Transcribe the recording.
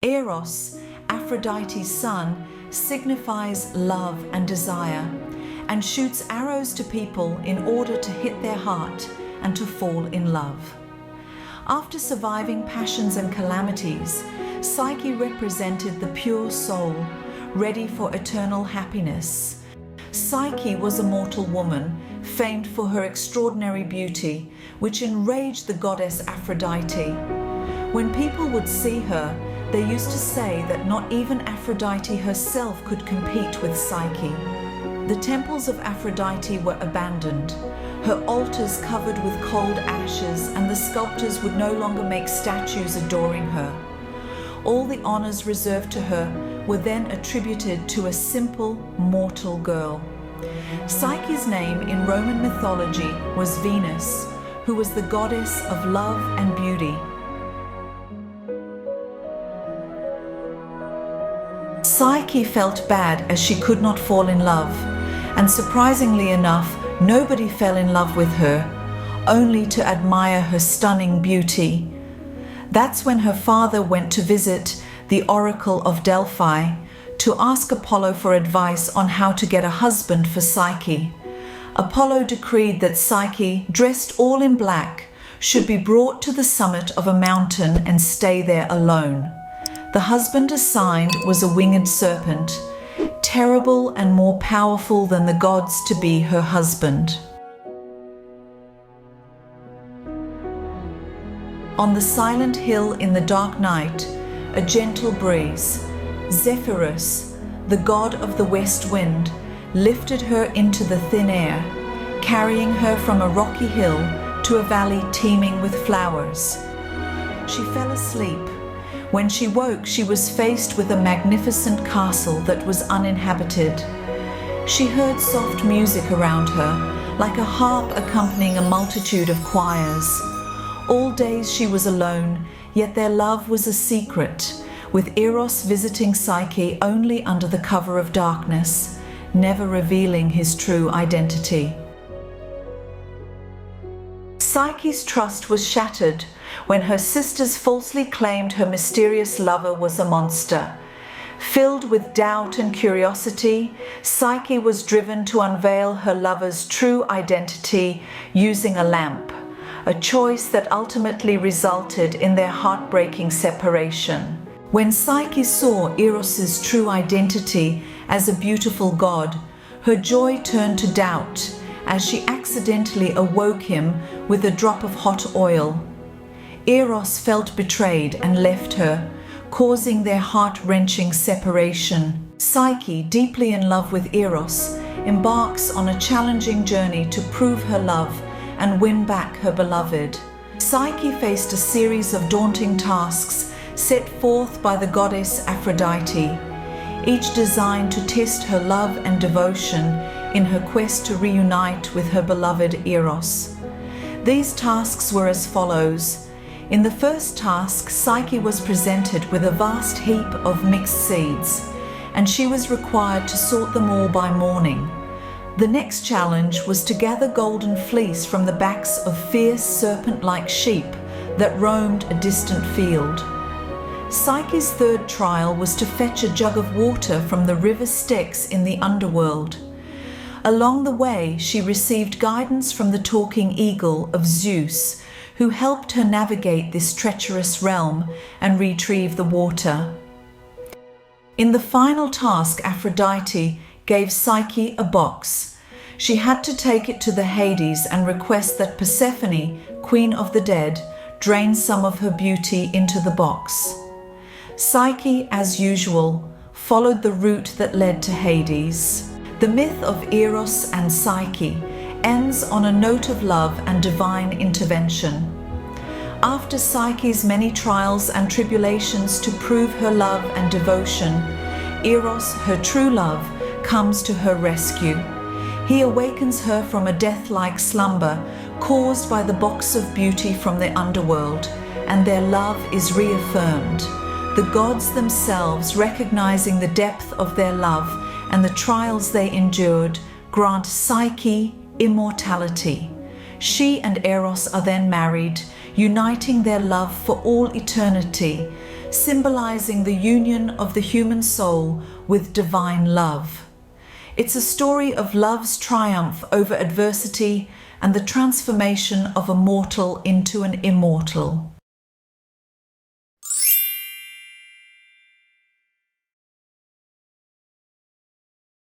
Eros, Aphrodite's son, signifies love and desire, and shoots arrows to people in order to hit their heart and to fall in love. After surviving passions and calamities, Psyche represented the pure soul, ready for eternal happiness. Psyche was a mortal woman, famed for her extraordinary beauty, which enraged the goddess Aphrodite. When people would see her, they used to say that not even Aphrodite herself could compete with Psyche. The temples of Aphrodite were abandoned, her altars covered with cold ashes, and the sculptors would no longer make statues adoring her. All the honors reserved to her were then attributed to a simple mortal girl. Psyche's name in Roman mythology was Venus, who was the goddess of love and beauty. Psyche felt bad as she could not fall in love, and surprisingly enough, nobody fell in love with her, only to admire her stunning beauty. That's when her father went to visit the Oracle of Delphi to ask Apollo for advice on how to get a husband for Psyche. Apollo decreed that Psyche, dressed all in black, should be brought to the summit of a mountain and stay there alone. The husband assigned was a winged serpent, terrible and more powerful than the gods to be her husband. On the silent hill in the dark night, a gentle breeze, Zephyrus, the god of the west wind, lifted her into the thin air, carrying her from a rocky hill to a valley teeming with flowers. She fell asleep. When she woke, she was faced with a magnificent castle that was uninhabited. She heard soft music around her, like a harp accompanying a multitude of choirs. All days she was alone, yet their love was a secret, with Eros visiting Psyche only under the cover of darkness, never revealing his true identity. Psyche's trust was shattered when her sisters falsely claimed her mysterious lover was a monster. Filled with doubt and curiosity, Psyche was driven to unveil her lover's true identity using a lamp, a choice that ultimately resulted in their heartbreaking separation. When Psyche saw Eros's true identity as a beautiful god, her joy turned to doubt as she accidentally awoke him with a drop of hot oil. Eros felt betrayed and left her, causing their heart-wrenching separation. Psyche, deeply in love with Eros, embarks on a challenging journey to prove her love and win back her beloved. Psyche faced a series of daunting tasks set forth by the goddess Aphrodite, each designed to test her love and devotion in her quest to reunite with her beloved Eros. These tasks were as follows. In the first task, Psyche was presented with a vast heap of mixed seeds, and she was required to sort them all by morning. The next challenge was to gather golden fleece from the backs of fierce serpent-like sheep that roamed a distant field. Psyche's third trial was to fetch a jug of water from the river Styx in the underworld. Along the way, she received guidance from the talking eagle of Zeus, who helped her navigate this treacherous realm and retrieve the water. In the final task, Aphrodite gave Psyche a box. She had to take it to the Hades and request that Persephone, queen of the dead, drain some of her beauty into the box. Psyche, as usual, followed the route that led to Hades. The myth of Eros and Psyche ends on a note of love and divine intervention. After Psyche's many trials and tribulations to prove her love and devotion, Eros, her true love, comes to her rescue. He awakens her from a death-like slumber caused by the box of beauty from the underworld, and their love is reaffirmed. The gods themselves, recognizing the depth of their love and the trials they endured, grant Psyche immortality. She and Eros are then married, uniting their love for all eternity, symbolizing the union of the human soul with divine love. It's a story of love's triumph over adversity and the transformation of a mortal into an immortal.